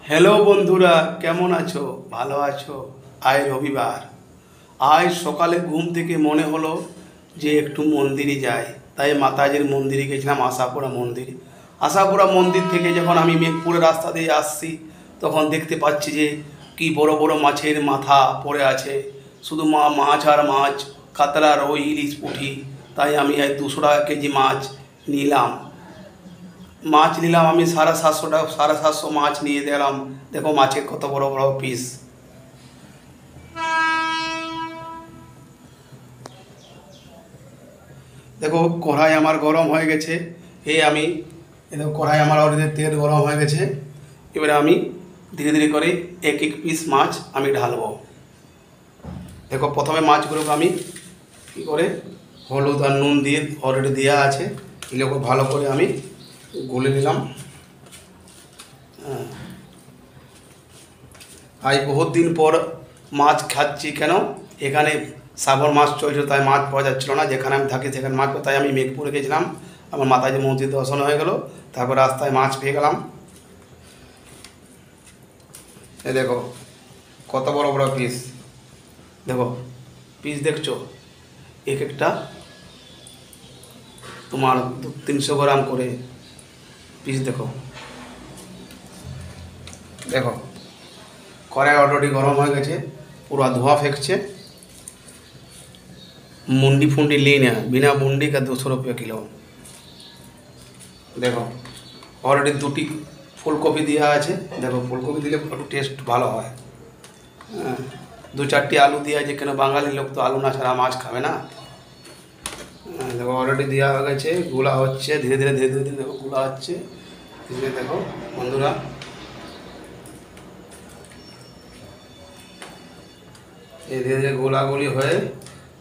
Hello বন্ধুরা, কেমন আছো? ভালো আছো? আজ রবিবার। আজ সকালে ঘুম থেকে মনে হলো যে একটু মন্দিরে যাই। তাই মাতাজির মন্দিরে গেছিলাম, আশাপুরা মন্দির। আশাপুরা মন্দির থেকে যখন আমি মেঘপুরের রাস্তা দিয়ে আসছি, তখন দেখতে পাচ্ছি যে কি বড় বড় মাছের মাথা পড়ে আছে। শুধু মাছ আর মাছ, কাতলা, রুই, ইলিশ, পুঁটি। তাই আমি এই 200 টাকা কেজি মাছ নিলাম। আমি 750 টাকা, 750 মাছ নিয়ে দিলাম। দেখো মাছের কত বড় বড় পিস। দেখো কড়াই আমার গরম হয়ে গেছে। আমি দেখো কড়াই আমার অলরেডি তেল গরম হয়ে গেছে। এবারে আমি ধীরে ধীরে করে এক এক পিস মাছ আমি ঢালবো। দেখো প্রথমে মাছগুলোকে আমি কী করে হলুদ আর নুন দিয়ে অলরেডি দেওয়া আছে, এগুলোকে ভালো করে আমি গুলে নিলাম। আজ বহুত দিন পর মাছ খাচ্ছি। কেন? এখানে শ্রাবণ মাস চলছিল, তাই মাছ পাওয়া যাচ্ছিলো না। যেখানে আমি থাকি সেখানে মাছ, তাই আমি মেঘপুরে গেছিলাম। আমার মাতাজি মন্দির দর্শন হয়ে গেল, তারপর রাস্তায় মাছ পেয়ে গেলাম। এ দেখো কত বড় বড় পিস। দেখো পিস দেখছো, এক একটা তোমার 300 গ্রাম করে পিস। দেখো দেখো কড়াই অলরেডি গরম হয়ে গেছে, পুরো ধোঁয়া ফেঁকছে। মুন্ডি ফুন্ডি ली ना, बिना मुंडी का 200 रुपये किलो। দেখো অলরেডি 2টি ফুলকপি দেওয়া আছে। দেখো ফুলকপি দিলে একটু টেস্ট ভালো হয়। 2-4টি আলু দেওয়া আছে, কেন বাঙালি লোক তো আলু না ছাড়া মাছ খাবে না। দেখো অলরেডি দেওয়া হয়ে গেছে, গুলা হচ্ছে ধীরে ধীরে ধীরে ধীরে। দেখো গুলা হচ্ছে ধীরে। দেখো বন্ধুরা, এই ধীরে ধীরে গোলাগুলি হয়ে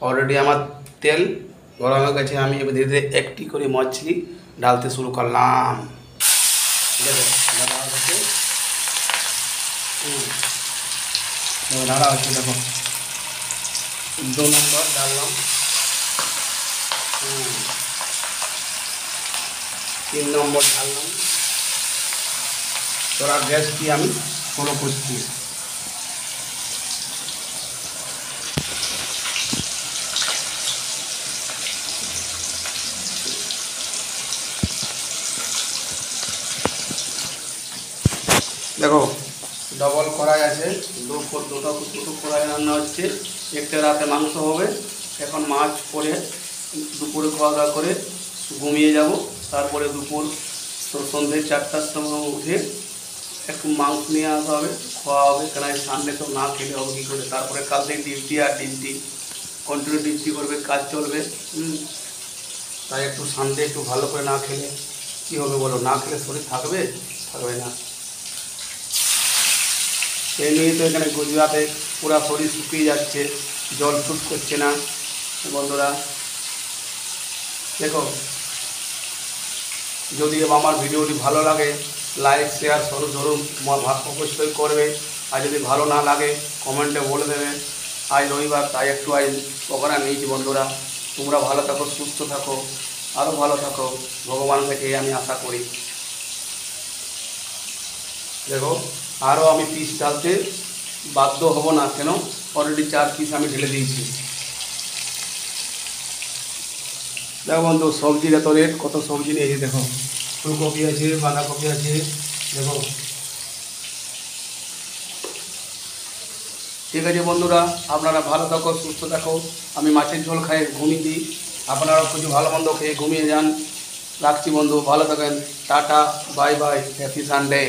অলরেডি আমার তেল গরম হয়ে গেছে। আমি এবার ধীরে ধীরে একটি করে মাছলি ডালতে শুরু করলাম। দেখো ঢালা হচ্ছে, ঢালা হচ্ছে। দেখো 2 নম্বর ডাললাম, 3 নম্বর ঢাললাম। তোরা গ্যাস দিয়ে আমি ফলো করছি। দেখো ডবল কড়াই আছে, দুটো কড়াই রান্না হচ্ছে। একটা রাতে মাংস হবে, এখন মাছ পরে দুপুরে খাওয়া দাওয়া করে ঘুমিয়ে যাব। তারপরে দুপুর সন্ধ্যে 4টার সময় উঠে একটু মাংস নিয়ে আসা হবে, খাওয়া হবে। কেন সানডে তো না খেলে হবে কী করে। তারপরে কাল থেকে ডিউটি, আর ডিউটি কন্টিনিউ ডিউটি করবে, কাজ চলবে। তাই একটু সানডে একটু ভালো করে না খেলে কী হবে বলো? না খেলে শরীর থাকবে না। এই নিয়ে তো এখানে গুজরাটে পুরা শরীর শুকিয়ে যাচ্ছে, জল শ্যুট করছে না। বন্ধুরা দেখো, যদি আমার ভিডিওটি ভালো লাগে লাইক শেয়ার ধরুন অবশ্যই করবে। আর যদি ভালো না লাগে কমেন্টে বলে দেবে। আজ রবিবার, তাই একটু আজ প্রোগ্রাম নিয়েছি। বন্ধুরা তোমরা ভালো থাকো, সুস্থ থাকো, আরও ভালো থাকো, ভগবান থেকে আমি আশা করি। দেখো আরও আমি পিস ডালতে বাধ্য হব না, কেন অলরেডি 4 পিস আমি ঢেলে দিয়েছি। দেখো বন্ধু সবজির এত রেট, কত সবজি নিয়েছি। দেখো ফুলকপি আছে, বাঁধাকপি আছে। দেখো ঠিক আছে বন্ধুরা, আপনারা ভালো থাকো, সুস্থ থাকো। আমি মাছের ঝোল খাই ঘুমিয়ে দিই, আপনারাও কিছু ভালো মন্দ খেয়ে ঘুমিয়ে যান। রাখছি বন্ধু, ভালো থাকেন। Tata, bye bye, happy Sunday.